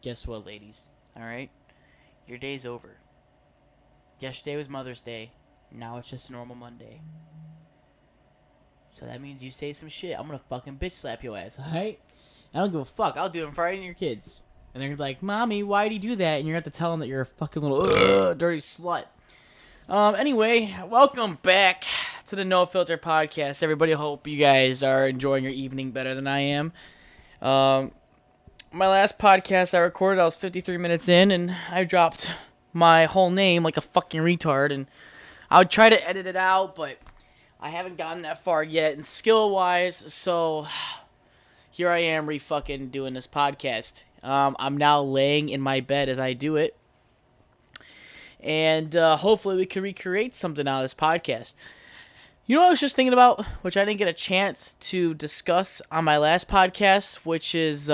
Guess what, ladies? Alright? Your day's over. Yesterday was Mother's Day. Now it's just a normal Monday. So that means you say some shit, I'm gonna fucking bitch slap your ass, alright? I don't give a fuck. I'll do it in front of your kids. And they're gonna be like, Mommy, why'd you do that? And you're gonna have to tell them that you're a fucking little dirty slut. Anyway, welcome back to the NoFilter Podcast. Everybody, hope you guys are enjoying your evening better than I am. My last podcast I recorded, I was 53 minutes in, and I dropped my whole name like a fucking retard, and I would try to edit it out, but I haven't gotten that far yet, and skill-wise, so here I am re-fucking doing this podcast. I'm now laying in my bed as I do it, and hopefully we can recreate something out of this podcast. You know what I was just thinking about, which I didn't get a chance to discuss on my last podcast, which is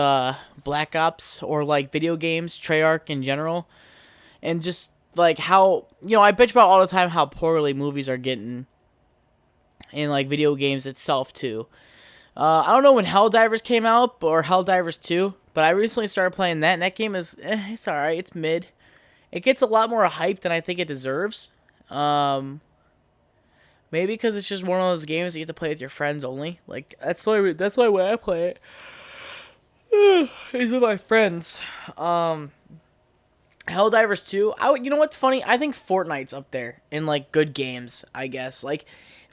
Black Ops, or like video games, Treyarch in general, and just like how, I bitch about all the time how poorly movies are getting in like video games itself too. I don't know when Helldivers came out, or Helldivers 2, but I recently started playing that, and that game is, it's alright, it's mid. It gets a lot more hype than I think it deserves. Maybe because it's just one of those games that you get to play with your friends only. Like, that's the only way I play it. Is with my friends. Helldivers 2. You know what's funny? I think Fortnite's up there in, like, good games, I guess. Like,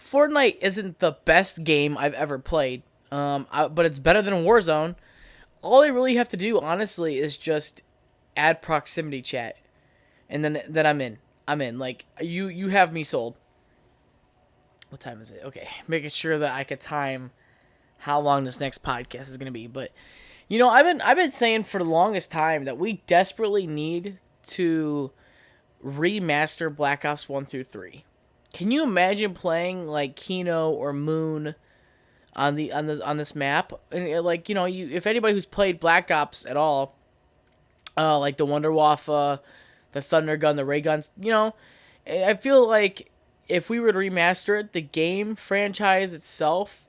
Fortnite isn't the best game I've ever played. But it's better than Warzone. All they really have to do, honestly, is just add proximity chat. And then I'm in. Like, you have me sold. What time is it? Okay, making sure that I could time how long this next podcast is gonna be. But I've been saying for the longest time that we desperately need to remaster Black Ops 1 through 3. Can you imagine playing like Kino or Moon on this map? And if anybody who's played Black Ops at all, like the Wunderwaffe, the Thunder Gun, the Ray Guns, I feel like if we were to remaster it, the game franchise itself,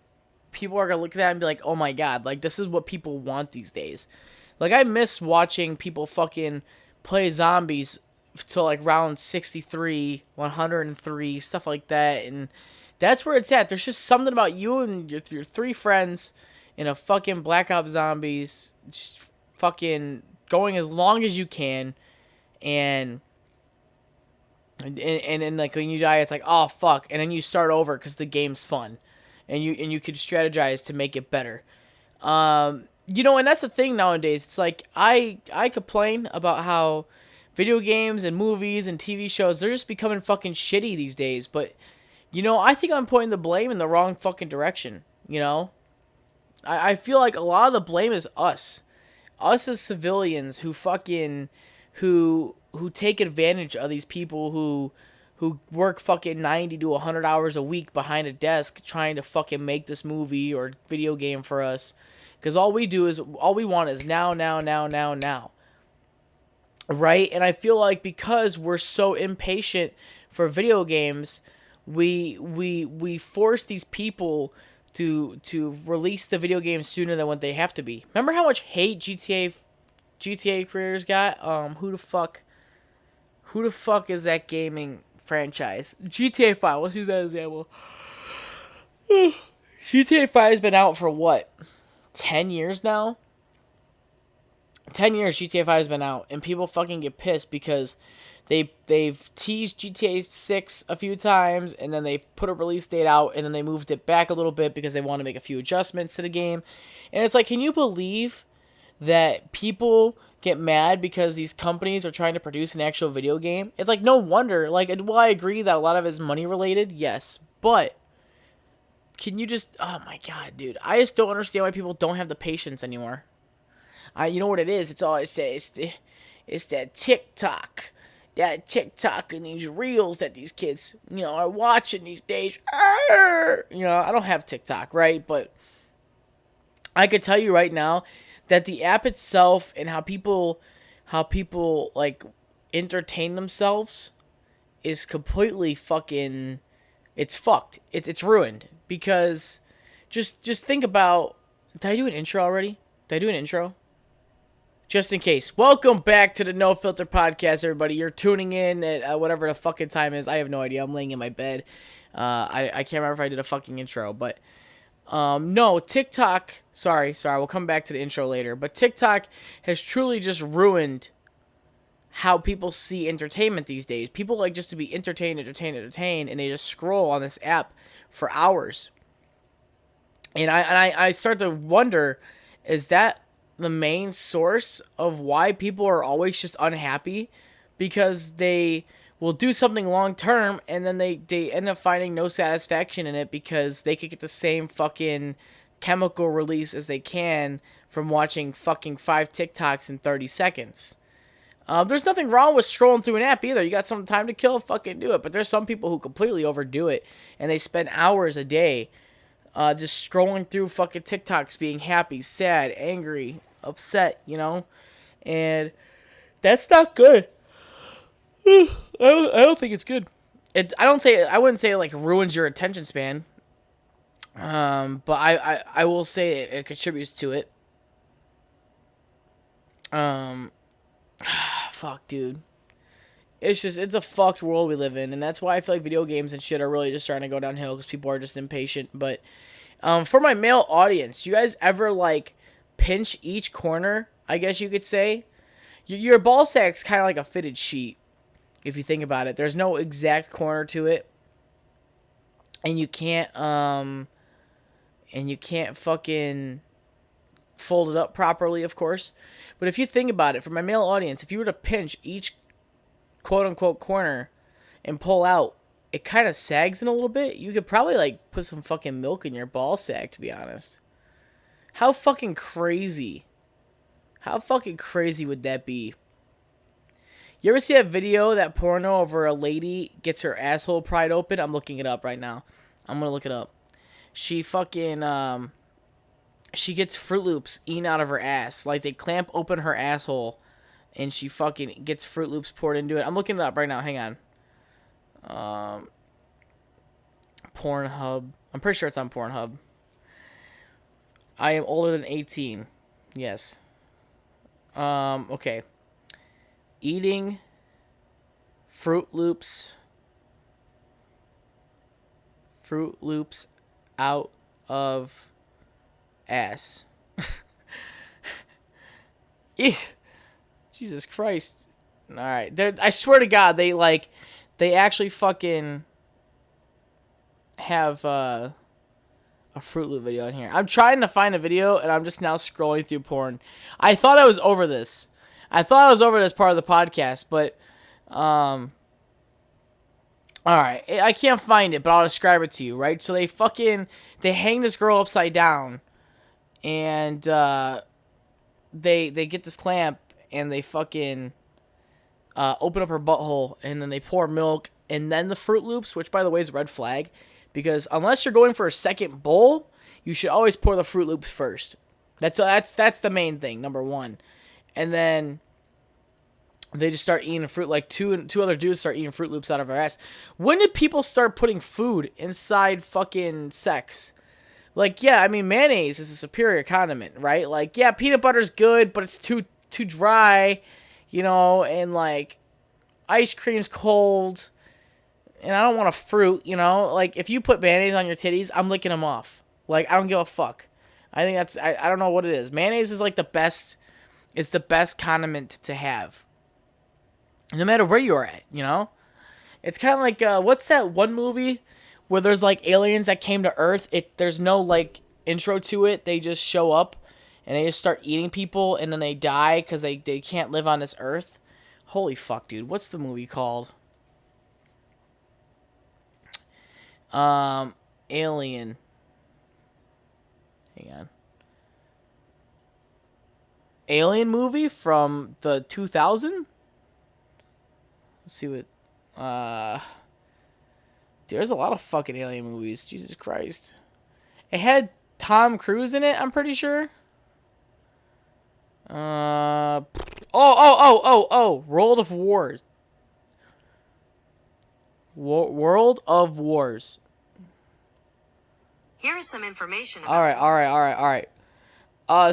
people are going to look at that and be like, oh my god, like, this is what people want these days. Like, I miss watching people fucking play zombies till, like, round 63, 103, stuff like that, and that's where it's at. There's just something about you and your three friends in a fucking Black Ops Zombies, just fucking going as long as you can, and like when you die, it's like, oh fuck, and then you start over because the game's fun, and you could strategize to make it better. And that's the thing nowadays. It's like I complain about how video games and movies and TV shows, they're just becoming fucking shitty these days. But I think I'm pointing the blame in the wrong fucking direction. I feel like a lot of the blame is us as civilians who take advantage of these people who work fucking 90 to 100 hours a week behind a desk trying to fucking make this movie or video game for us. Because all we want is now. Right? And I feel like because we're so impatient for video games, we force these people to release the video game sooner than what they have to be. Remember how much hate GTA creators got? Who the fuck is that gaming franchise? GTA 5. Let's use that as an example. GTA 5 has been out for what? 10 years now? 10 years GTA 5 has been out, and people fucking get pissed because they've teased GTA 6 a few times, and then they put a release date out, and then they moved it back a little bit because they want to make a few adjustments to the game. And it's like, can you believe that people get mad because these companies are trying to produce an actual video game? It's like, no wonder. Like, well, I agree that a lot of it is money related, yes, but can you just, oh my god, dude, I just don't understand why people don't have the patience anymore. You know what it is? It's that TikTok, and these reels that these kids, are watching these days. I don't have TikTok, right? But I could tell you right now that the app itself and how people like entertain themselves is completely fucking, it's fucked. It's ruined because just think about, did I do an intro already? Did I do an intro? Just in case. Welcome back to the NoFilter Podcast, everybody. You're tuning in at whatever the fucking time is. I have no idea. I'm laying in my bed. I can't remember if I did a fucking intro, but no, TikTok. Sorry. We'll come back to the intro later. But TikTok has truly just ruined how people see entertainment these days. People like just to be entertained, and they just scroll on this app for hours. And I start to wonder, is that the main source of why people are always just unhappy? Because they will do something long term and then they end up finding no satisfaction in it because they could get the same fucking chemical release as they can from watching fucking 5 TikToks in 30 seconds. There's nothing wrong with scrolling through an app either. You got some time to kill, fucking do it. But there's some people who completely overdo it and they spend hours a day just scrolling through fucking TikToks, being happy, sad, angry, upset, and that's not good. I don't think it's good. I wouldn't say it like ruins your attention span. But I will say it contributes to it. Fuck, dude. It's a fucked world we live in, and that's why I feel like video games and shit are really just starting to go downhill because people are just impatient. But for my male audience, you guys ever like pinch each corner? I guess you could say your ball sack's kind of like a fitted sheet if you think about it. There's no exact corner to it, and you can't fucking fold it up properly, of course. But if you think about it, for my male audience, if you were to pinch each quote-unquote corner and pull out, it kind of sags in a little bit. You could probably like put some fucking milk in your ball sack, to be honest. How fucking crazy would that be? You ever see that video, that porno of where a lady gets her asshole pried open? I'm looking it up right now. I'm gonna look it up. She fucking she gets Fruit Loops eaten out of her ass. Like they clamp open her asshole and she fucking gets Fruit Loops poured into it. I'm looking it up right now. Hang on. Pornhub. I'm pretty sure it's on Pornhub. I am older than 18. Yes. Okay. Eating Fruit Loops out of ass. Jesus Christ. Alright. I swear to God, they actually fucking have a Fruit Loop video in here. I'm trying to find a video, and I'm just now scrolling through porn. I thought I was over this. I thought I was over this part of the podcast, but, alright. I can't find it, but I'll describe it to you, right? So they hang this girl upside down, and, they get this clamp, and they fucking open up her butthole, and then they pour milk, and then the Fruit Loops, which, by the way, is a red flag, because unless you're going for a second bowl, you should always pour the Fruit Loops first. That's the main thing, number one. And then they just start eating fruit, like two other dudes start eating Fruit Loops out of her ass. When did people start putting food inside fucking sex? Like, yeah, I mean, mayonnaise is a superior condiment, right? Like, yeah, peanut butter's good, but it's too dry, and, like, ice cream's cold, and I don't want a fruit, Like, if you put mayonnaise on your titties, I'm licking them off. Like, I don't give a fuck. I think I don't know what it is. Mayonnaise is, like, the best condiment to have. No matter where you are at, It's kind of like, what's that one movie where there's, like, aliens that came to Earth? There's no, like, intro to it. They just show up, and they just start eating people, and then they die because they can't live on this Earth. Holy fuck, dude. What's the movie called? Alien. Hang on. Alien movie from the 2000? Let's see what... There's a lot of fucking alien movies. Jesus Christ. It had Tom Cruise in it, I'm pretty sure. World of Wars. World of Wars. Here is some information. All right.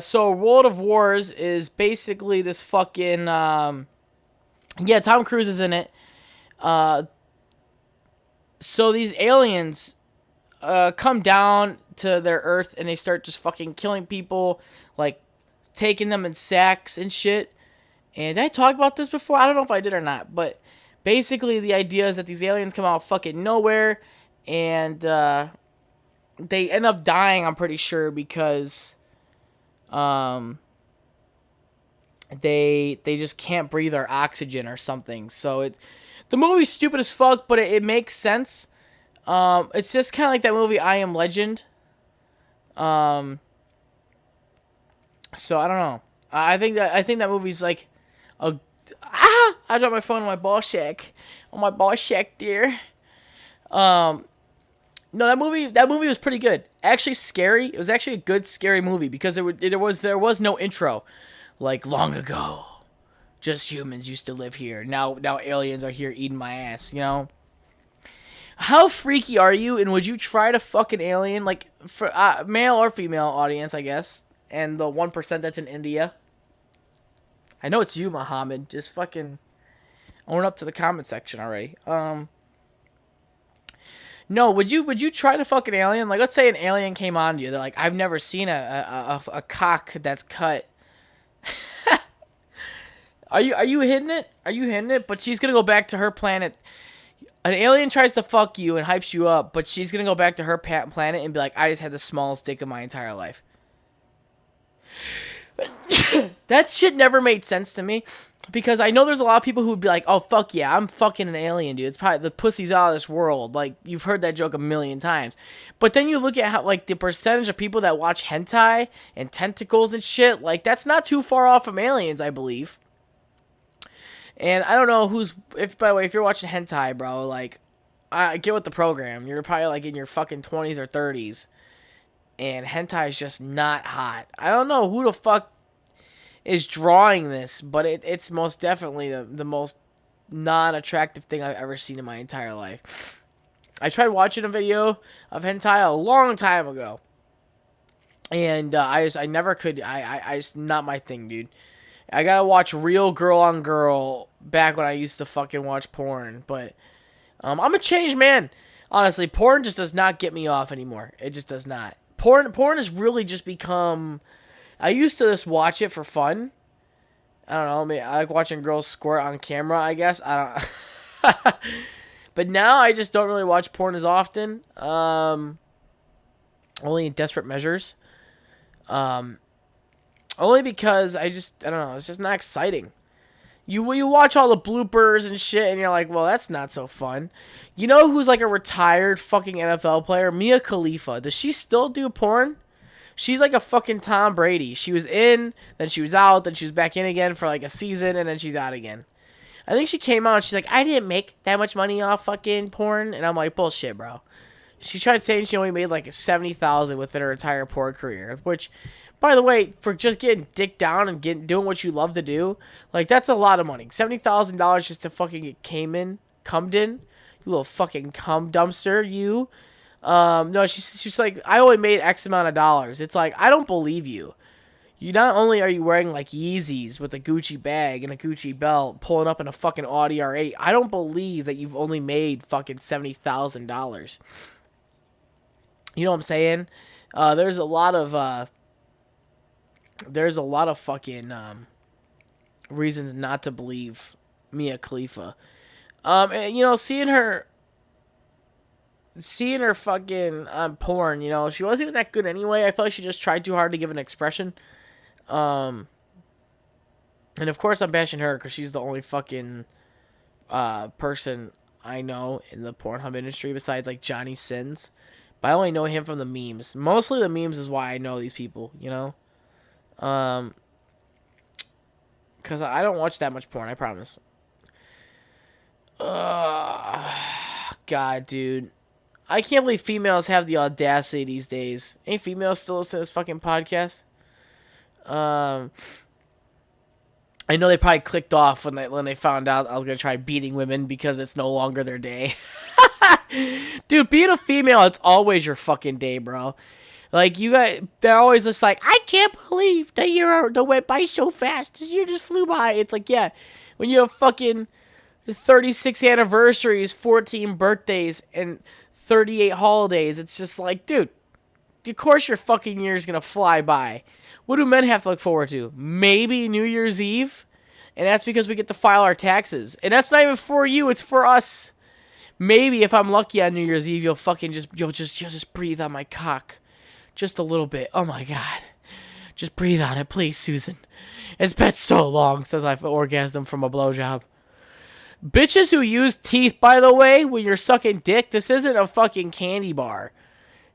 So World of Wars is basically this fucking Tom Cruise is in it. So these aliens come down to their Earth and they start just fucking killing people, like taking them in sacks and shit. And did I talk about this before? I don't know if I did or not, but basically the idea is that these aliens come out fucking nowhere and they end up dying, I'm pretty sure, because they just can't breathe our oxygen or something. So the movie's stupid as fuck, but it makes sense. It's just kind of like that movie I Am Legend. So I don't know. I think that movie's like I dropped my phone on my ball sack. On my ball sack, dear. No, that movie was pretty good. Actually scary. It was actually a good scary movie because there was no intro. Like, long ago, just humans used to live here. Now aliens are here eating my ass, you know? How freaky are you, and would you try to fuck an alien? Like, for male or female audience, I guess. And the 1% that's in India. I know it's you, Muhammad. Just fucking own up to the comment section already. No, would you try to fuck an alien? Like, let's say an alien came on to you. They're like, I've never seen a cock that's cut. Are you hitting it? Are you hitting it? But she's gonna go back to her planet. An alien tries to fuck you and hypes you up, but she's gonna go back to her planet and be like, I just had the smallest dick of my entire life. That shit never made sense to me. Because I know there's a lot of people who would be like, oh, fuck yeah, I'm fucking an alien, dude. It's probably the pussy's out of this world. Like, you've heard that joke a million times. But then you look at how, like, the percentage of people that watch hentai and tentacles and shit, like, that's not too far off from aliens, I believe. And I don't know by the way, if you're watching hentai, bro, like, get with the program. You're probably, like, in your fucking 20s or 30s. And hentai is just not hot. I don't know who the fuck is drawing this, but it's most definitely the most non-attractive thing I've ever seen in my entire life. I tried watching a video of hentai a long time ago, and I never could. I just not my thing, dude. I gotta watch real girl on girl back when I used to fucking watch porn, but I'm a changed man. Honestly, porn just does not get me off anymore. It just does not. Porn has really just become. I used to just watch it for fun. I don't know. I like watching girls squirt on camera, I guess. I don't. But now I just don't really watch porn as often. Only in desperate measures. Only because I don't know. It's just not exciting. You watch all the bloopers and shit, and you're like, well, that's not so fun. You know who's like a retired fucking NFL player? Mia Khalifa. Does she still do porn? She's like a fucking Tom Brady. She was in, then she was out, then she was back in again for like a season, and then she's out again. I think she came out and she's like, I didn't make that much money off fucking porn. And I'm like, bullshit, bro. She tried saying she only made like $70,000 within her entire porn career. Which, by the way, for just getting dick down and doing what you love to do, like, that's a lot of money. $70,000 just to fucking get cummed in. You little fucking cum dumpster, you. No, she's like, I only made X amount of dollars. It's like, I don't believe you. You not only are you wearing like Yeezys with a Gucci bag and a Gucci belt, pulling up in a fucking Audi R8. I don't believe that you've only made fucking $70,000. You know what I'm saying? There's a lot of fucking reasons not to believe Mia Khalifa. And, you know, seeing her fucking on porn, you know, she wasn't even that good anyway. I felt like she just tried too hard to give an expression. And of course I'm bashing her because she's the only fucking person I know in the Pornhub industry besides like Johnny Sins. But I only know him from the memes. Mostly the memes is why I know these people, you know? Because I don't watch that much porn, I promise. God, dude. I can't believe females have the audacity these days. Ain't females still listening to this fucking podcast? I know they probably clicked off when they found out I was going to try beating women because it's no longer their day. Dude, being a female, it's always your fucking day, bro. Like, they're always just like, I can't believe the year that went by so fast. This year just flew by. It's like, yeah, when you have fucking 36 anniversaries, 14 birthdays, and 38 holidays, it's just like, dude, of course your fucking year is going to fly by. What do men have to look forward to? Maybe New Year's Eve? And that's because we get to file our taxes. And that's not even for you, it's for us. Maybe if I'm lucky on New Year's Eve, you'll just breathe on my cock. Just a little bit. Oh my God. Just breathe on it, please, Susan. It's been so long since I've orgasmed from a blowjob. Bitches who use teeth, by the way, when you're sucking dick, this isn't a fucking candy bar.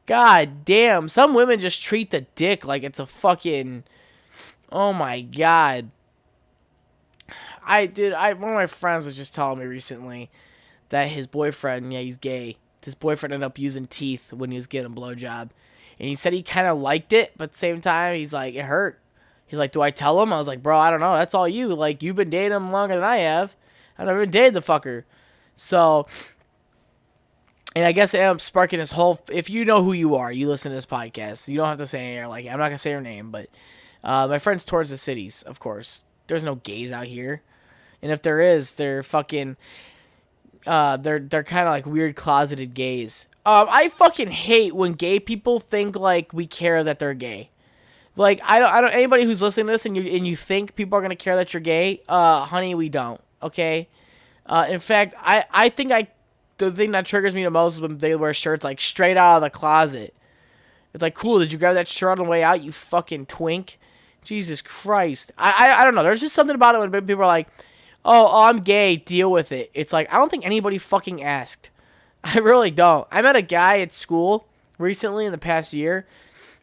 God damn. Some women just treat the dick like it's a fucking... Oh my God. One of my friends was just telling me recently that his boyfriend, yeah, he's gay. His boyfriend ended up using teeth when he was getting a blowjob. And he said he kind of liked it, but at the same time, he's like, it hurt. He's like, do I tell him? I was like, bro, I don't know. That's all you. Like, you've been dating him longer than I have. I've never dated the fucker. So, and I guess it ended up sparking this whole... If you know who you are, you listen to this podcast. You don't have to say it. Like, I'm not going to say her name, but my friend's towards the cities, of course. There's no gays out here. And if there is, they're fucking... they're kind of like weird closeted gays. I fucking hate when gay people think like we care that they're gay. Like I don't anybody who's listening to this and you think people are gonna care that you're gay, honey, we don't. Okay. In fact, I think the thing that triggers me the most is when they wear shirts like straight out of the closet. It's like, cool, did you grab that shirt on the way out, you fucking twink? Jesus Christ. I don't know. There's just something about it when people are like, oh, I'm gay, deal with it. It's like, I don't think anybody fucking asked. I really don't. I met a guy at school recently in the past year.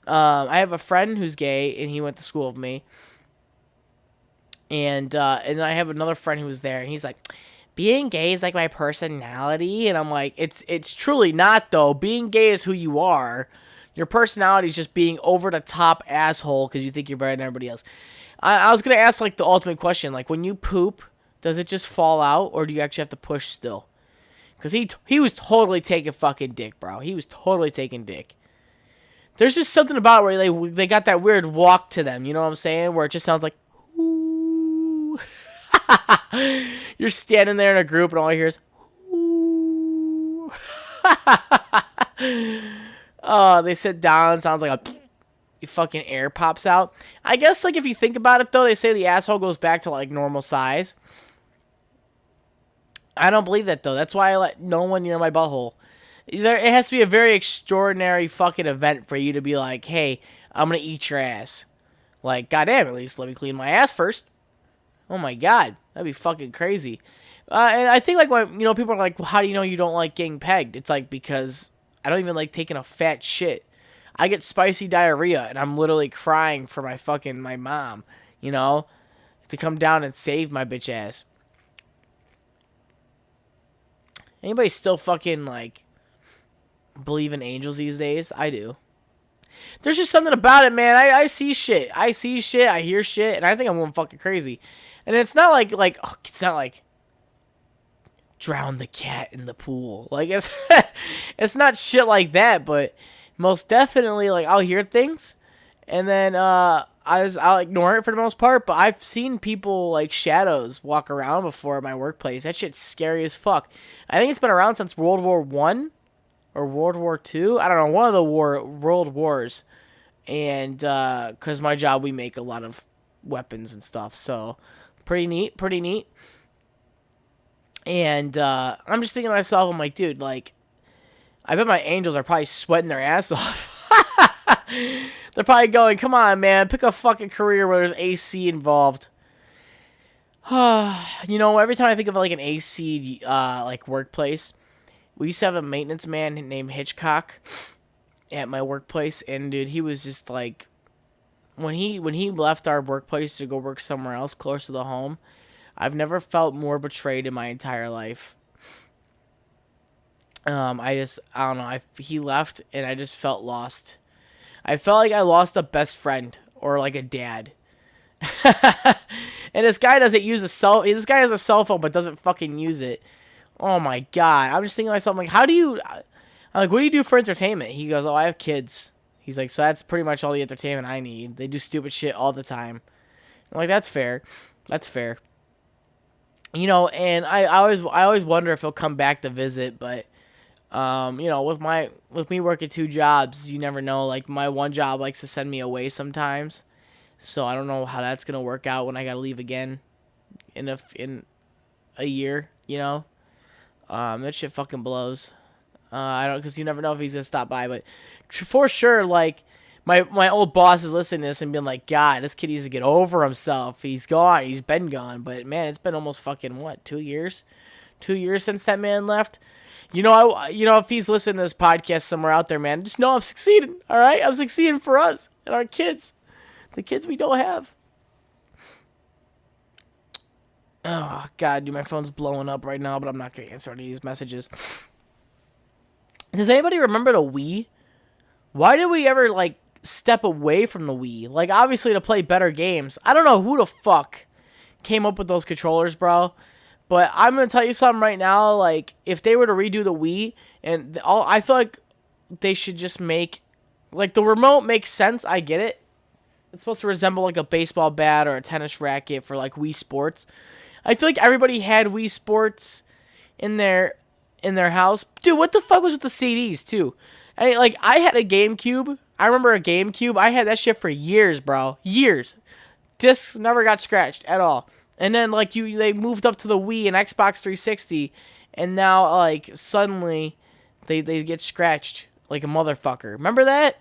I have a friend who's gay, and he went to school with me. And then I have another friend who was there, and he's like, being gay is like my personality. And I'm like, it's truly not, though. Being gay is who you are. Your personality is just being over-the-top asshole because you think you're better than everybody else. I was going to ask, like, the ultimate question. Like, when you poop, does it just fall out, or do you actually have to push still? Because he was totally taking fucking dick, bro. He was totally taking dick. There's just something about it where they got that weird walk to them, you know what I'm saying? Where it just sounds like, ooh. You're standing there in a group and all you hear is, ooh. Oh, they sit down, sounds like a fucking air pops out. I guess, like, if you think about it, though, they say the asshole goes back to, like, normal size. I don't believe that, though. That's why I let no one near my butthole. It has to be a very extraordinary fucking event for you to be like, hey, I'm going to eat your ass. Like, goddamn, at least let me clean my ass first. Oh, my God. That'd be fucking crazy. And I think, like, when, you know, people are like, well, how do you know you don't like getting pegged? It's like, because I don't even like taking a fat shit. I get spicy diarrhea, and I'm literally crying for my mom, you know, to come down and save my bitch ass. Anybody still fucking, like, believe in angels these days? I do. There's just something about it, man. I see shit. I hear shit, and I think I'm going fucking crazy. And it's not like it's not like drown the cat in the pool. Like, it's not shit like that, but most definitely, like, I'll hear things, and then I'll ignore it for the most part, but I've seen people, like, shadows walk around before at my workplace. That shit's scary as fuck. I think it's been around since World War I or World War II. I don't know, one of the world wars. And because my job, we make a lot of weapons and stuff, so pretty neat. And I'm just thinking to myself, I'm like, dude, like, I bet my angels are probably sweating their ass off. They're probably going, come on, man, pick a fucking career where there's AC involved. You know, every time I think of, like, an AC, like, workplace, we used to have a maintenance man named Hitchcock at my workplace, and, dude, he was just, like, when he left our workplace to go work somewhere else closer to the home, I've never felt more betrayed in my entire life. I don't know, he left, and I just felt lost. I felt like I lost a best friend or like a dad. And this guy doesn't use this guy has a cell phone but doesn't fucking use it. Oh my God. I'm just thinking to myself, I'm like, I'm like, what do you do for entertainment? He goes, oh, I have kids. He's like, so that's pretty much all the entertainment I need. They do stupid shit all the time. I'm like, that's fair. That's fair. You know, and I always wonder if he'll come back to visit, but you know, with me working 2 jobs, you never know. Like, my one job likes to send me away sometimes, so I don't know how that's gonna work out when I gotta leave again in a year. You know, that shit fucking blows. I don't, because you never know if he's gonna stop by, but for sure, like, my old boss is listening to this and being like, God, this kid needs to get over himself. He's gone. He's been gone. But, man, it's been almost fucking, what, 2 years? 2 years since that man left? You know, if he's listening to this podcast somewhere out there, man, just know I'm succeeding, all right? I'm succeeding for us and our kids. The kids we don't have. Oh, God, dude, my phone's blowing up right now, but I'm not going to answer any of these messages. Does anybody remember the Wii? Why did we ever, like, step away from the Wii? Like, obviously to play better games. I don't know who the fuck came up with those controllers, bro. But I'm going to tell you something right now. Like, if they were to redo the Wii, and I feel like they should just make, like, the remote makes sense. I get it. It's supposed to resemble, like, a baseball bat or a tennis racket for, like, Wii Sports. I feel like everybody had Wii Sports in their house. Dude, what the fuck was with the CDs, too? I had a GameCube. I remember a GameCube. I had that shit for years, bro. Years. Discs never got scratched at all. And then, like, they moved up to the Wii and Xbox 360, and now, like, suddenly they get scratched like a motherfucker. Remember that?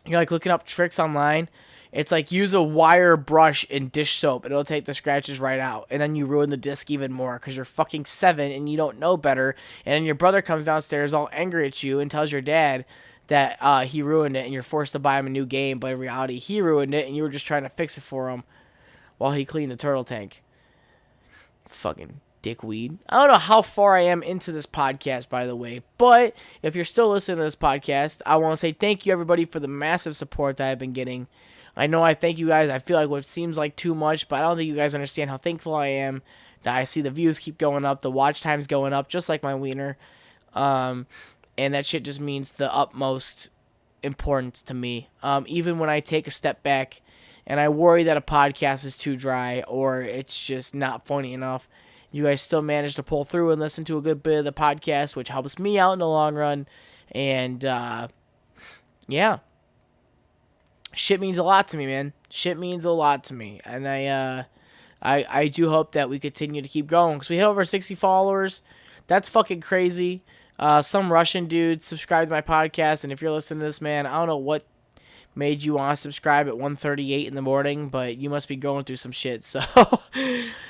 You're, like, looking up tricks online. It's like, use a wire brush and dish soap, and it'll take the scratches right out. And then you ruin the disc even more because you're fucking 7 and you don't know better. And then your brother comes downstairs all angry at you and tells your dad that he ruined it, and you're forced to buy him a new game. But in reality, he ruined it, and you were just trying to fix it for him while he cleaned the turtle tank. Fucking dickweed. I don't know how far I am into this podcast, by the way, but if you're still listening to this podcast, I want to say thank you, everybody, for the massive support that I've been getting. I know I thank you guys. I feel like what seems like too much, but I don't think you guys understand how thankful I am that I see the views keep going up, the watch time's going up, just like my wiener. And that shit just means the utmost importance to me. Even when I take a step back and I worry that a podcast is too dry or it's just not funny enough, you guys still manage to pull through and listen to a good bit of the podcast, which helps me out in the long run. And, yeah. Shit means a lot to me, man. Shit means a lot to me. And I do hope that we continue to keep going, because we hit over 60 followers. That's fucking crazy. Some Russian dude subscribed to my podcast, and if you're listening to this, man, I don't know what made you want to subscribe at 1:38 in the morning, but you must be going through some shit. So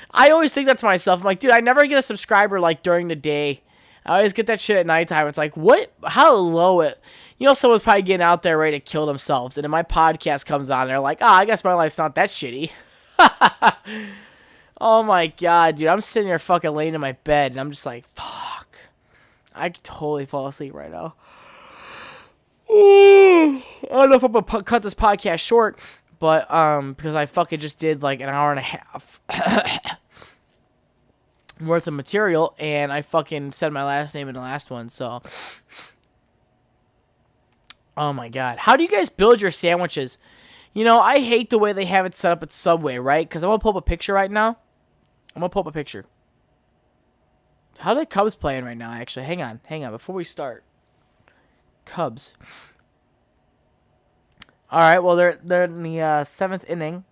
I always think that to myself. I'm like, dude, I never get a subscriber like during the day. I always get that shit at nighttime. It's like, what? How low it? You know, someone's probably getting out there ready to kill themselves, and then my podcast comes on, and they're like, I guess my life's not that shitty. Oh my god, dude. I'm sitting here fucking laying in my bed, and I'm just like, fuck. I could totally fall asleep right now. I don't know if I'm going to cut this podcast short, but, because I fucking just did like an hour and a half worth of material, and I fucking said my last name in the last one, so. Oh my god. How do you guys build your sandwiches? You know, I hate the way they have it set up at Subway, right? Because I'm going to pull up a picture right now. I'm going to pull up a picture. How are the Cubs playing right now, actually? Hang on, before we start. Cubs. Alright, well, they're in the 7th inning.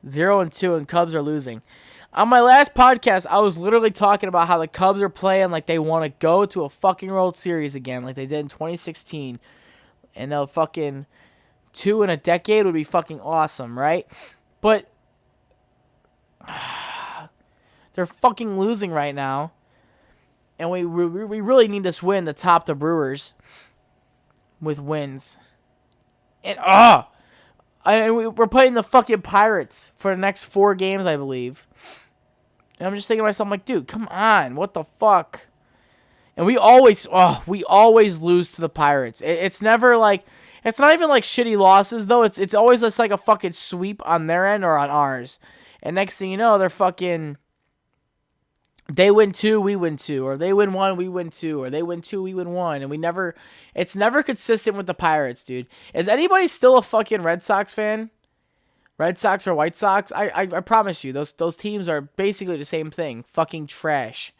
0-2, and Cubs are losing. On my last podcast, I was literally talking about how the Cubs are playing like they want to go to a fucking World Series again, like they did in 2016. And they'll fucking 2 in a decade would be fucking awesome, right? But they're fucking losing right now. And we really need this win to top the Brewers with wins. And we're playing the fucking Pirates for the next 4 games, I believe. And I'm just thinking to myself, I'm like, dude, come on, what the fuck? And we always lose to the Pirates. It's never like, it's not even like shitty losses though. It's always just like a fucking sweep on their end or on ours. And next thing you know, they're fucking they win two, we win two, or they win one, we win two, or they win two, we win one, and it's never consistent with the Pirates, dude. Is anybody still a fucking Red Sox fan? Red Sox or White Sox? I promise you, those teams are basically the same thing. Fucking trash.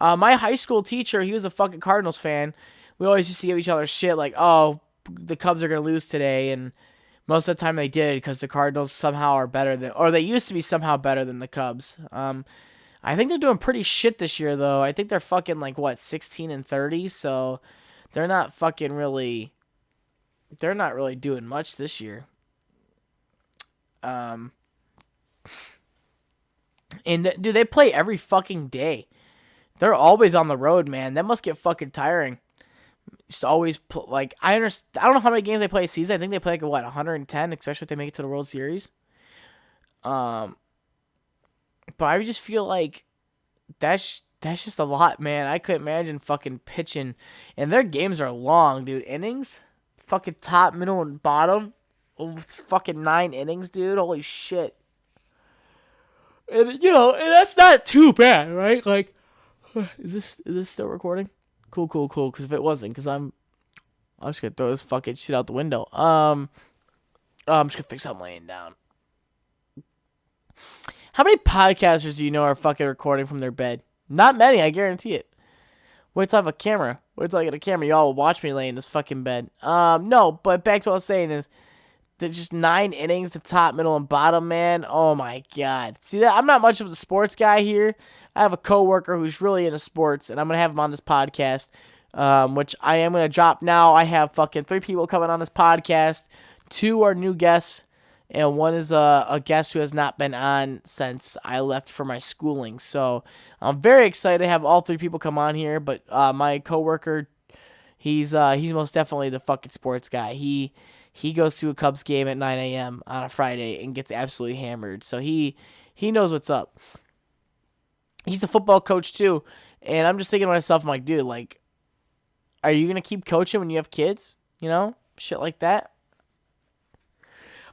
My high school teacher, he was a fucking Cardinals fan. We always used to give each other shit like, oh, the Cubs are gonna lose today, and most of the time they did because the Cardinals somehow are better than, or they used to be somehow better than the Cubs. I think they're doing pretty shit this year though. I think they're fucking like what 16-30, so they're not fucking really. They're not really doing much this year. And dude, they play every fucking day. They're always on the road, man. That must get fucking tiring. Just always like I understand. I don't know how many games they play a season. I think they play like what 110, especially if they make it to the World Series. But I just feel like that's just a lot, man. I couldn't imagine fucking pitching, and their games are long, dude. Innings, fucking top, middle, and bottom. Oh, fucking 9 innings, dude. Holy shit. And and that's not too bad, right? Like, is this still recording? Cool. Because if it wasn't, I'm just gonna throw this fucking shit out the window. I'm just gonna fix how I'm laying down. How many podcasters do you know are fucking recording from their bed? Not many, I guarantee it. Wait till I have a camera. Wait till I get a camera. Y'all will watch me lay in this fucking bed. No, but back to what I was saying is there's just 9 innings, the top, middle, and bottom, man. Oh my god. See that? I'm not much of a sports guy here. I have a coworker who's really into sports, and I'm gonna have him on this podcast, which I am gonna drop now. I have fucking 3 people coming on this podcast. 2 are new guests, and 1 is a guest who has not been on since I left for my schooling. So I'm very excited to have all 3 people come on here. But my coworker, he's most definitely the fucking sports guy. He goes to a Cubs game at 9 a.m. on a Friday and gets absolutely hammered. So he knows what's up. He's a football coach too. And I'm just thinking to myself, I'm like, dude, like, are you going to keep coaching when you have kids? Shit like that.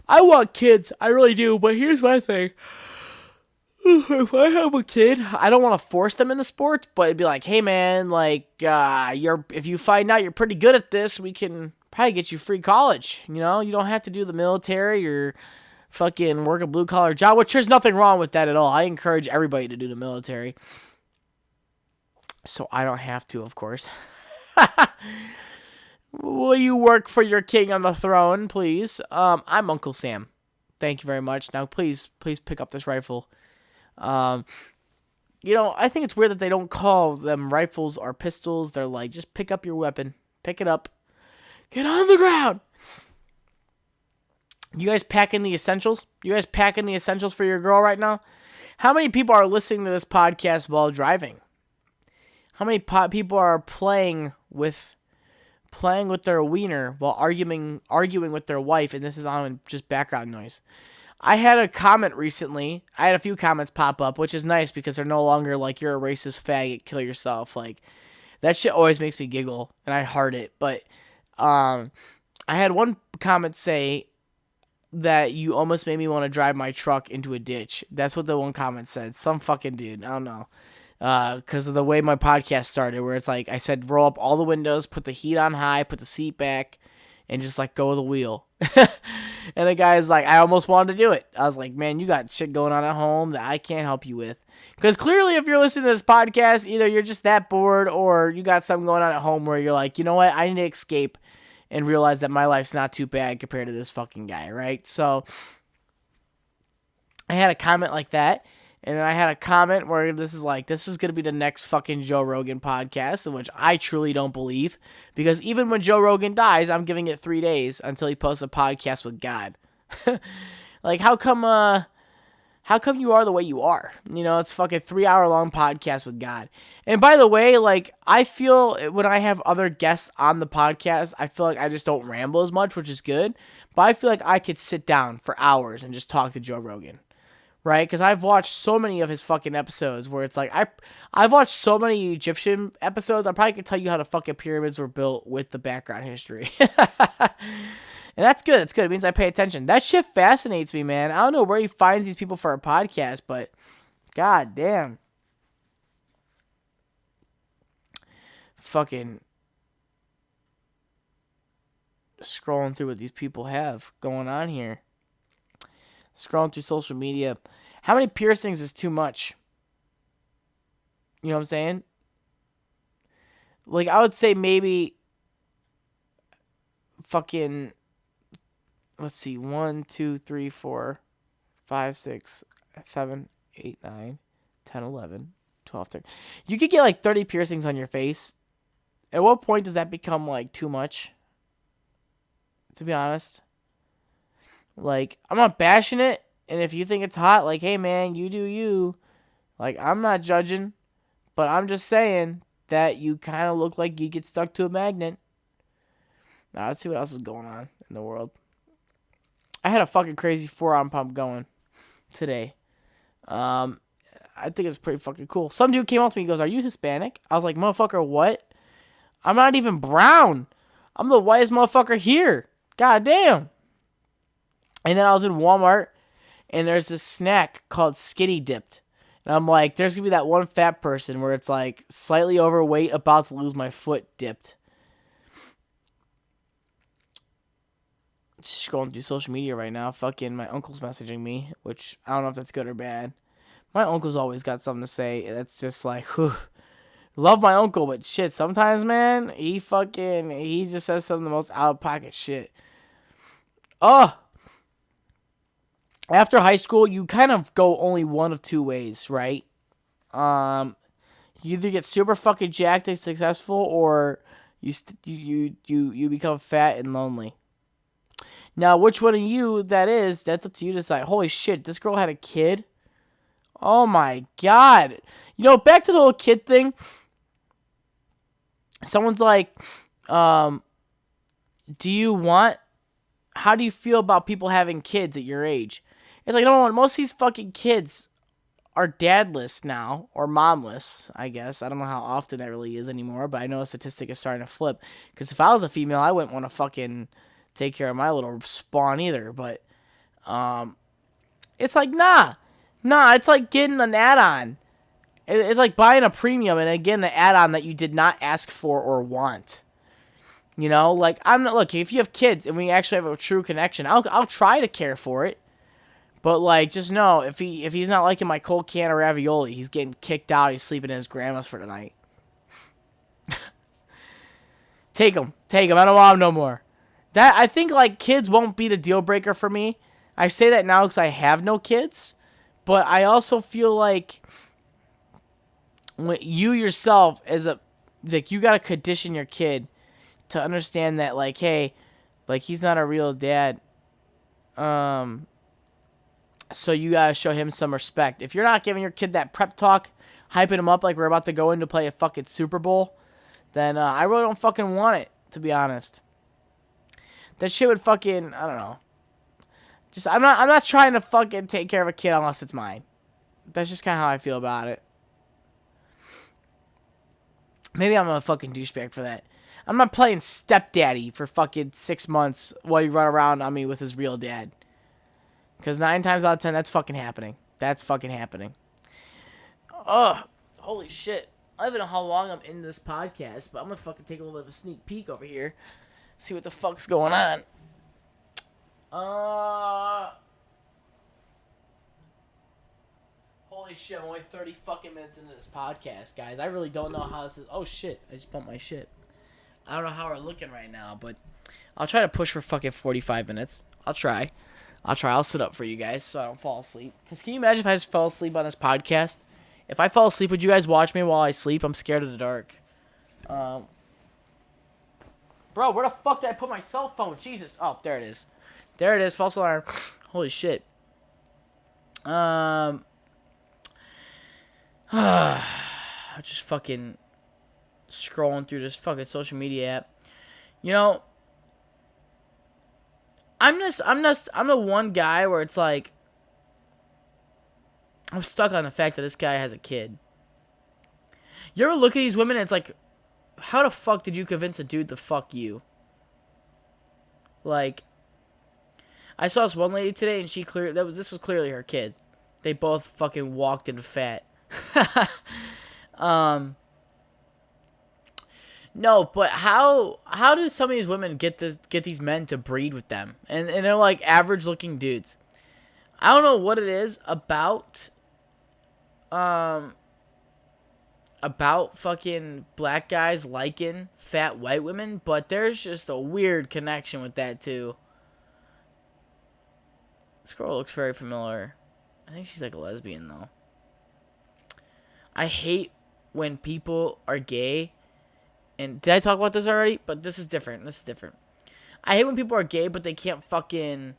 I want kids. I really do. But here's my thing. If I have a kid, I don't want to force them into sports, but it'd be like, hey man, like, if you find out you're pretty good at this, we can probably get you free college. You don't have to do the military or fucking work a blue collar job, which there's nothing wrong with that at all. I encourage everybody to do the military. So I don't have to, of course. Will you work for your king on the throne, please? I'm Uncle Sam. Thank you very much. Now, please pick up this rifle. I think it's weird that they don't call them rifles or pistols. They're like, just pick up your weapon. Pick it up. Get on the ground. You guys packing the essentials? You guys packing the essentials for your girl right now? How many people are listening to this podcast while driving? How many people are playing with their wiener while arguing with their wife, and this is on just background noise? I had a comment recently. I had a few comments pop up, which is nice because they're no longer like, you're a racist faggot, kill yourself. Like, that shit always makes me giggle, and I heart it. But I had one comment say that you almost made me want to drive my truck into a ditch. That's what the one comment said. Some fucking dude. I don't know. Because of the way my podcast started, where it's like I said, roll up all the windows, put the heat on high, put the seat back, and just like go with the wheel. And the guy's like, I almost wanted to do it. I was like, man, you got shit going on at home that I can't help you with. Because clearly, if you're listening to this podcast, either you're just that bored or you got something going on at home where you're like, you know what, I need to escape and realize that my life's not too bad compared to this fucking guy, right? So I had a comment like that. And then I had a comment where this is going to be the next fucking Joe Rogan podcast, in which I truly don't believe. Because even when Joe Rogan dies, I'm giving it 3 days until he posts a podcast with God. Like, how come you are the way you are? It's fucking 3-hour-long podcast with God. And by the way, like, I feel when I have other guests on the podcast, I feel like I just don't ramble as much, which is good. But I feel like I could sit down for hours and just talk to Joe Rogan. Right? Because I've watched so many of his fucking episodes where it's like, I've watched so many Egyptian episodes, I probably could tell you how the fucking pyramids were built with the background history. And that's good. It's good. It means I pay attention. That shit fascinates me, man. I don't know where he finds these people for a podcast, but god damn. fucking scrolling through what these people have going on here. Scrolling through social media. How many piercings is too much? You know what I'm saying? Like, I would say maybe fucking, let's see, 1, 2, 3, 4, 5, 6, 7, 8, 9, 10, 11, 12, 13. You could get like 30 piercings on your face. At what point does that become like too much? To be honest. Like, I'm not bashing it. And if you think it's hot, like, hey man, you do you. Like, I'm not judging. But I'm just saying that you kind of look like you get stuck to a magnet. Now, let's see what else is going on in the world. I had a fucking crazy forearm pump going today. I think it's pretty fucking cool. Some dude came up to me and goes, "Are you Hispanic?" I was like, "Motherfucker, what? I'm not even brown. I'm the whitest motherfucker here. God damn." And then I was in Walmart, and there's this snack called Skinny Dipped. And I'm like, there's going to be that one fat person where it's like slightly overweight, about to lose my foot dipped. Just going through social media right now. Fucking my uncle's messaging me, which I don't know if that's good or bad. My uncle's always got something to say. That's just like, whew. Love my uncle, but shit, sometimes, man, he just says some of the most out-of-pocket shit. After high school, you kind of go only one of two ways, right? You either get super fucking jacked and successful, or you become fat and lonely. Now, which one of you that is, that's up to you to decide. Holy shit, this girl had a kid? Oh my god. You know, back to the little kid thing. Someone's like, how do you feel about people having kids at your age? It's like, no, most of these fucking kids are dadless now, or momless, I guess. I don't know how often that really is anymore, but I know a statistic is starting to flip. Because if I was a female, I wouldn't want to fucking take care of my little spawn either. But it's like, nah, it's like getting an add-on. It's like buying a premium and getting an add-on that you did not ask for or want. You know, like, look, if you have kids and we actually have a true connection, I'll try to care for it. But, like, just know, if he's not liking my cold can of ravioli, he's getting kicked out. He's sleeping in his grandma's for the night. Take him. I don't want him no more. I think, like, kids won't be the deal breaker for me. I say that now because I have no kids. But I also feel like when you yourself, you got to condition your kid to understand that, like, hey, like, he's not a real dad. So you gotta show him some respect. If you're not giving your kid that prep talk, hyping him up like we're about to go in to play a fucking Super Bowl, then I really don't fucking want it, to be honest. That shit would fucking, I don't know. Just, I'm not trying to fucking take care of a kid unless it's mine. That's just kind of how I feel about it. Maybe I'm a fucking douchebag for that. I'm not playing stepdaddy for fucking 6 months while you run around on me with his real dad. Because 9 times out of 10, that's fucking happening. Ugh. Holy shit. I don't even know how long I'm in this podcast, but I'm going to fucking take a little bit of a sneak peek over here. See what the fuck's going on. Holy shit, I'm only 30 fucking minutes into this podcast, guys. I really don't know how this is. Oh shit, I just bumped my shit. I don't know how we're looking right now, but I'll try to push for fucking 45 minutes. I'll try. I'll sit up for you guys so I don't fall asleep. Because can you imagine if I just fell asleep on this podcast? If I fall asleep, would you guys watch me while I sleep? I'm scared of the dark. Bro, where the fuck did I put my cell phone? Jesus. Oh, there it is. False alarm. Holy shit. Just fucking scrolling through this fucking social media app. You know, I'm the one guy where it's like, I'm stuck on the fact that this guy has a kid. You ever look at these women and it's like, how the fuck did you convince a dude to fuck you? Like, I saw this one lady today and this was clearly her kid. They both fucking walked in fat. No, but how do some of these women get these men to breed with them? And they're like average looking dudes. I don't know what it is um about fucking black guys liking fat white women, but there's just a weird connection with that too. This girl looks very familiar. I think she's like a lesbian though. I hate when people are gay. And did I talk about this already? But this is different. I hate when people are gay, but they can't fucking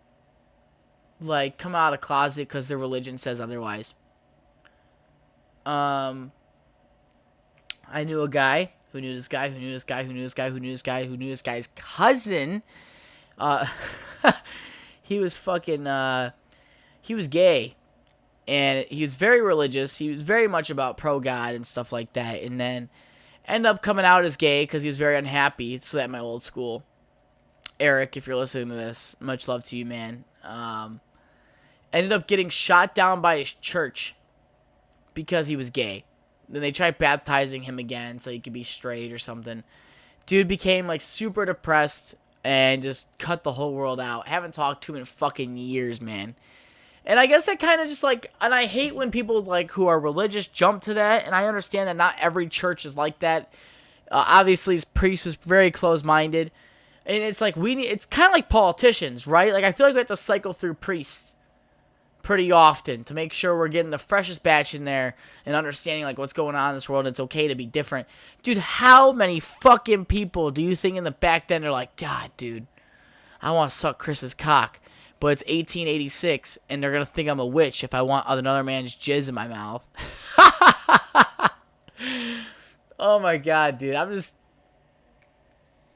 like come out of the closet because their religion says otherwise. I knew a guy who knew this guy, who knew this guy, who knew this guy, who knew this guy, who knew this guy's cousin. Uh, he was fucking, he was gay. And he was very religious. He was very much about pro-God and stuff like that. And then ended up coming out as gay because he was very unhappy. So at my old school. Eric, if you're listening to this, much love to you, man. Ended up getting shot down by his church because he was gay. Then they tried baptizing him again so he could be straight or something. Dude became like super depressed and just cut the whole world out. Haven't talked to him in fucking years, man. And I guess that kind of just like, and I hate when people like who are religious jump to that. And I understand that not every church is like that. Obviously, his priest was very close-minded. And it's like it's kind of like politicians, right? Like I feel like we have to cycle through priests pretty often to make sure we're getting the freshest batch in there and understanding like what's going on in this world. And it's okay to be different. Dude, how many fucking people do you think in the back then are like, God, dude, I want to suck Chris's cock. But it's 1886, and they're going to think I'm a witch if I want another man's jizz in my mouth. Oh, my God, dude.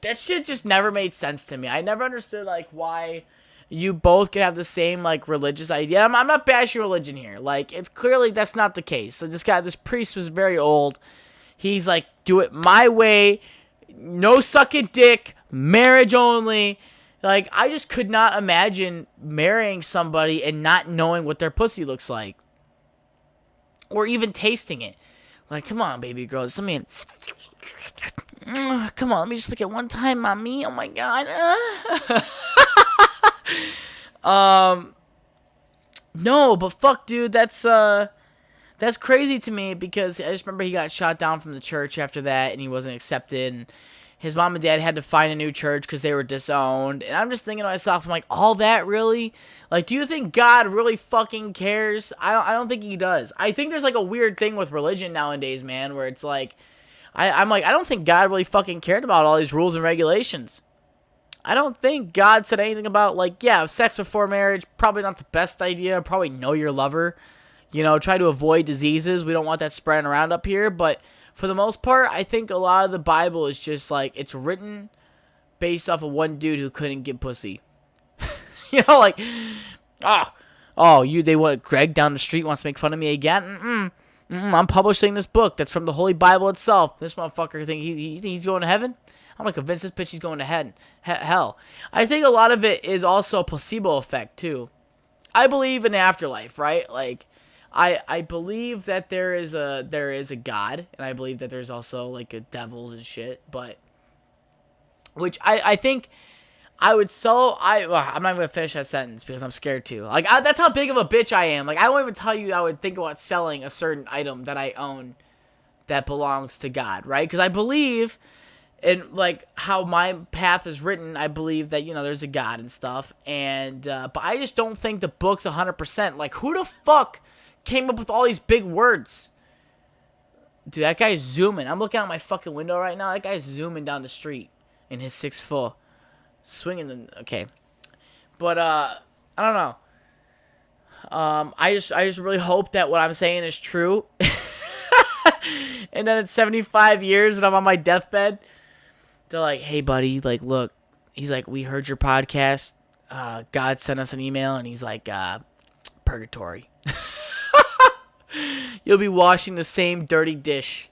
That shit just never made sense to me. I never understood, like, why you both could have the same, like, religious idea. I'm not bashing religion here. Like, it's clearly that's not the case. So this priest was very old. He's like, do it my way. No sucking dick. Marriage only. Like, I just could not imagine marrying somebody and not knowing what their pussy looks like. Or even tasting it. Like, come on, baby girl. Just let me... Come on, let me just look at one time, mommy. Oh, my God. No, but fuck, dude. That's crazy to me because I just remember he got shot down from the church after that and he wasn't accepted. And his mom and dad had to find a new church because they were disowned. And I'm just thinking to myself, I'm like, all that really? Like, do you think God really fucking cares? I don't think he does. I think there's like a weird thing with religion nowadays, man, where it's like, I'm like, I don't think God really fucking cared about all these rules and regulations. I don't think God said anything about, like, yeah, sex before marriage, probably not the best idea. Probably know your lover. You know, try to avoid diseases. We don't want that spreading around up here, but for the most part, I think a lot of the Bible is just like, it's written based off of one dude who couldn't get pussy. You know, like, Greg down the street wants to make fun of me again? I'm publishing this book that's from the Holy Bible itself. This motherfucker think he's going to heaven? I'm going to convince this bitch he's going to hell. I think a lot of it is also a placebo effect, too. I believe in afterlife, right? Like, I believe that there is a God, and I believe that there's also like a devils and shit, but which I think I would I'm not gonna finish that sentence because I'm scared to. Like that's how big of a bitch I am. Like I won't even tell you I would think about selling a certain item that I own that belongs to God, right? Because I believe in like how my path is written. I believe that there's a God and stuff, and but I just don't think the book's 100%. Like who the fuck came up with all these big words? Dude, that guy's zooming. I'm looking out my fucking window right now. That guy's zooming down the street in his 6'4", swinging the... Okay. But, I don't know. I just really hope that what I'm saying is true. And then it's 75 years and I'm on my deathbed. They're like, hey, buddy, like, look. He's like, we heard your podcast. God sent us an email, and he's like, purgatory. You'll be washing the same dirty dish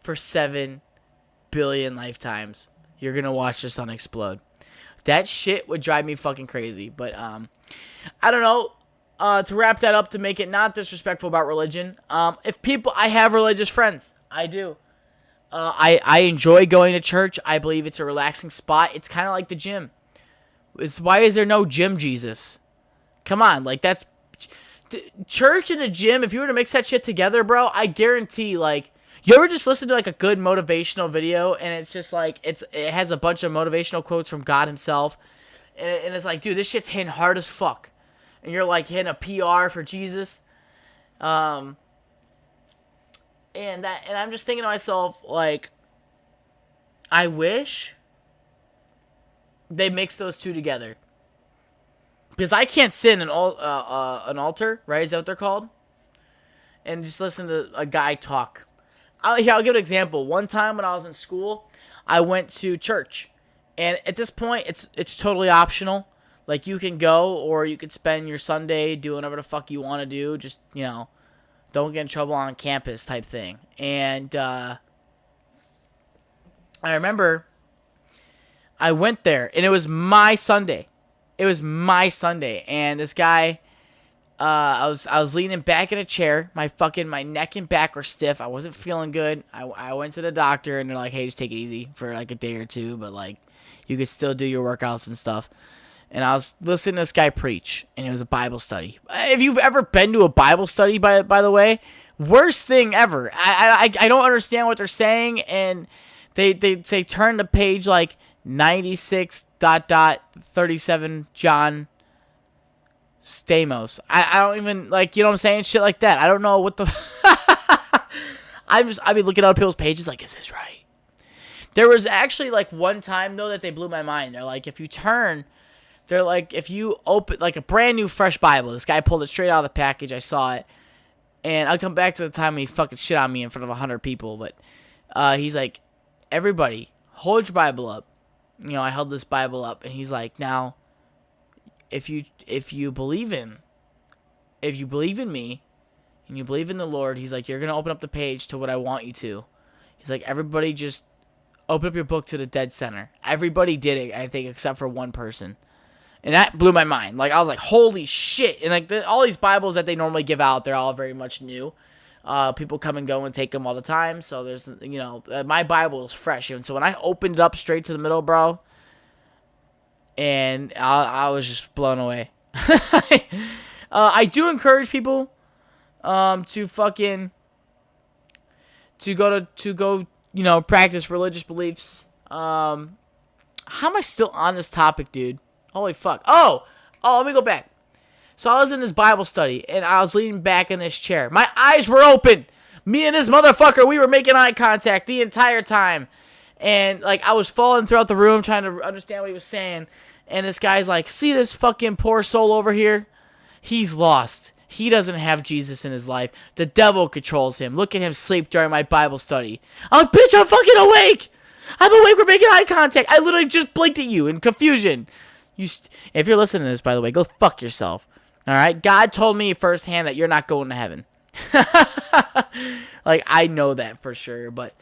for 7 billion lifetimes. You're gonna watch the sun explode. That shit would drive me fucking crazy. But I don't know. To wrap that up, to make it not disrespectful about religion. I have religious friends. I do. I enjoy going to church. I believe it's a relaxing spot. It's kind of like the gym. Why is there no gym Jesus? Come on, like that's church and a gym. If you were to mix that shit together, bro, I guarantee, like, you ever just listen to like a good motivational video and it's just like it has a bunch of motivational quotes from God Himself, and it's like, dude, this shit's hitting hard as fuck, and you're like hitting a PR for Jesus, and I'm just thinking to myself, like, I wish they mix those two together. Because I can't sit in an altar, right? Is that what they're called? And just listen to a guy talk. I'll give an example. One time when I was in school, I went to church. And at this point, it's totally optional. Like, you can go, or you could spend your Sunday doing whatever the fuck you want to do. Just, don't get in trouble on campus type thing. And I remember I went there, and it was my Sunday. And this guy, I was leaning back in a chair. My neck and back were stiff. I wasn't feeling good. I went to the doctor, and they're like, "Hey, just take it easy for like a day or two, but like, you could still do your workouts and stuff." And I was listening to this guy preach, and it was a Bible study. If you've ever been to a Bible study, by the way, worst thing ever. I don't understand what they're saying, and they say turn to page like 96 ... 37 John Stamos. I don't even, like, you know what I'm saying? Shit like that. I don't know what the... I've been looking at other people's pages like, is this right? There was actually, like, one time, though, that they blew my mind. They're like, if you open, like, a brand new, fresh Bible. This guy pulled it straight out of the package. I saw it. And I'll come back to the time when he fucking shit on me in front of 100 people. But he's like, everybody, hold your Bible up. I held this Bible up, and he's like, now, if you believe in me, and you believe in the Lord, he's like, you're going to open up the page to what I want you to. He's like, everybody just open up your book to the dead center. Everybody did it, I think, except for one person. And that blew my mind. Like, I was like, holy shit. And like all these Bibles that they normally give out, they're all very much new. People come and go and take them all the time. So there's, my Bible is fresh. And so when I opened it up straight to the middle, bro, and I was just blown away. I do encourage people to go practice religious beliefs. How am I still on this topic, dude? Holy fuck. Oh, let me go back. So I was in this Bible study, and I was leaning back in this chair. My eyes were open. Me and this motherfucker, we were making eye contact the entire time. And, like, I was falling throughout the room trying to understand what he was saying. And this guy's like, see this fucking poor soul over here? He's lost. He doesn't have Jesus in his life. The devil controls him. Look at him sleep during my Bible study. I'm like, bitch, I'm fucking awake. I'm awake. We're making eye contact. I literally just blinked at you in confusion. If you're listening to this, by the way, go fuck yourself. All right? God told me firsthand that you're not going to heaven. Like, I know that for sure, but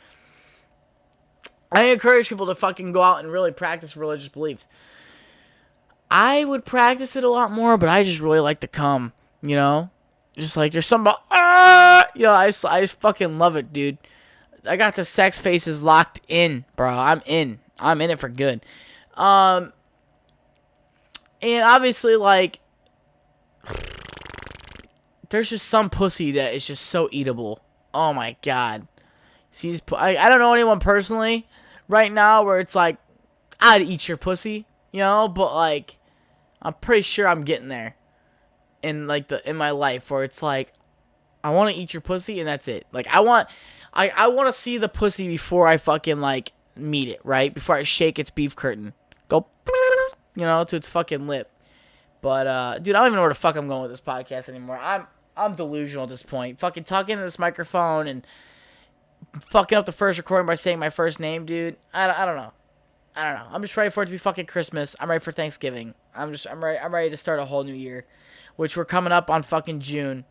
I encourage people to fucking go out and really practice religious beliefs. I would practice it a lot more, but I just really like to come, Just like, there's something about, I just fucking love it, dude. I got the sex faces locked in, bro. I'm in it for good. And obviously, like, there's just some pussy that is just so eatable. Oh my god. See, I don't know anyone personally right now where it's like, I'd eat your pussy, but like, I'm pretty sure I'm getting there in my life where it's like, I want to eat your pussy and that's it. Like, I want to see the pussy before I fucking like meet it, right? Before I shake its beef curtain. Go, to its fucking lip. But, dude, I don't even know where the fuck I'm going with this podcast anymore. I'm delusional at this point. Fucking talking into this microphone and fucking up the first recording by saying my first name, dude. I don't know. I'm just ready for it to be fucking Christmas. I'm ready for Thanksgiving. I'm ready to start a whole new year, which we're coming up on fucking June.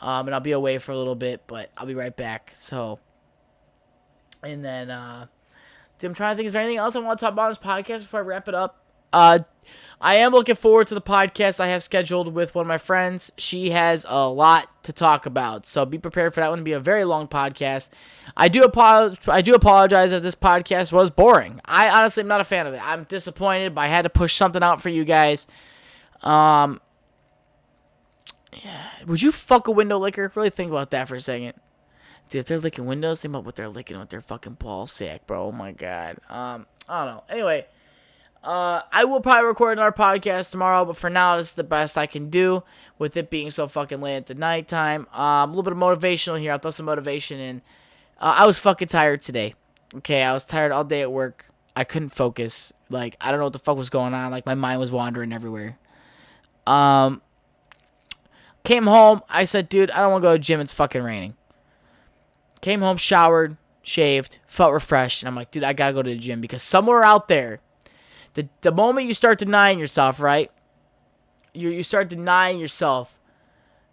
And I'll be away for a little bit, but I'll be right back. So, and then, dude, I'm trying to think, is there anything else I want to talk about on this podcast before I wrap it up? I am looking forward to the podcast I have scheduled with one of my friends. She has a lot to talk about, so be prepared for that one to be a very long podcast. I do apologize if this podcast was boring. I honestly am not a fan of it. I'm disappointed, but I had to push something out for you guys. Yeah. Would you fuck a window licker? Really think about that for a second. Dude, if they're licking windows, think about what they're licking with their fucking ball sack, bro. Oh my god. I don't know. Anyway. I will probably record another podcast tomorrow, but for now, this is the best I can do with it being so fucking late at the nighttime. A little bit of motivational here. I'll throw some motivation in. I was fucking tired today. Okay, I was tired all day at work. I couldn't focus. Like, I don't know what the fuck was going on. Like, my mind was wandering everywhere. Came home. I said, dude, I don't want to go to the gym. It's fucking raining. Came home, showered, shaved, felt refreshed. And I'm like, dude, I gotta go to the gym because somewhere out there, the moment you start denying yourself, right? You start denying yourself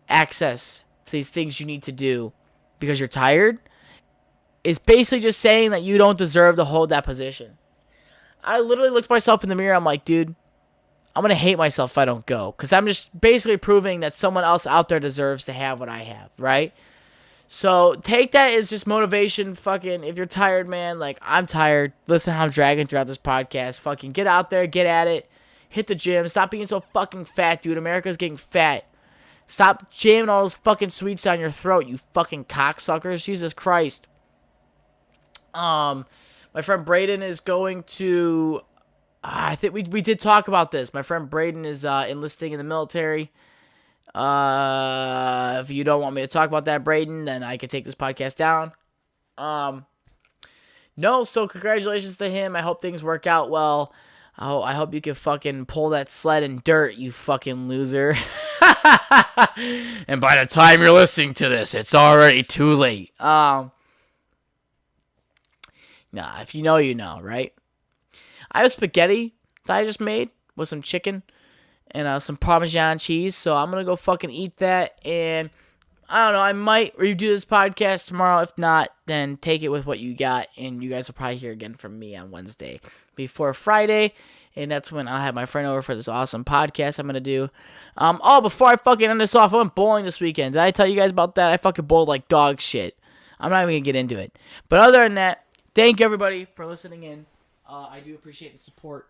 access to these things you need to do because you're tired. It's basically just saying that you don't deserve to hold that position. I literally looked myself in the mirror. I'm like, dude, I'm going to hate myself if I don't go. Because I'm just basically proving that someone else out there deserves to have what I have, right? So take that as just motivation. Fucking, if you're tired, man, like, I'm tired. Listen how I'm dragging throughout this podcast. Fucking get out there, get at it. Hit the gym. Stop being so fucking fat, dude. America's getting fat. Stop jamming all those fucking sweets down your throat, you fucking cocksuckers. Jesus Christ. My friend Braden is going to... I think we did talk about this. My friend Braden is enlisting in the military. If you don't want me to talk about that, Braden, then I can take this podcast down. No, so congratulations to him. I hope things work out well. I hope you can fucking pull that sled in dirt, you fucking loser. And by the time you're listening to this, it's already too late. Nah, if you know, you know, right? I have spaghetti that I just made with some chicken and some Parmesan cheese. So I'm going to go fucking eat that. And I don't know, I might redo this podcast tomorrow. If not, then take it with what you got. And you guys will probably hear again from me on Wednesday before Friday. And that's when I'll have my friend over for this awesome podcast I'm going to do. Before I fucking end this off, I went bowling this weekend. Did I tell you guys about that? I fucking bowled like dog shit. I'm not even going to get into it. But other than that, thank you everybody for listening in. I do appreciate the support.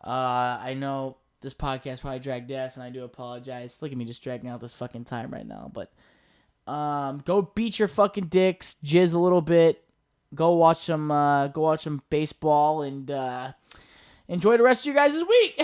I know this podcast probably dragged ass, and I do apologize. Look at me just dragging out this fucking time right now. But go beat your fucking dicks, jizz a little bit. Go watch some baseball, and enjoy the rest of your guys' week.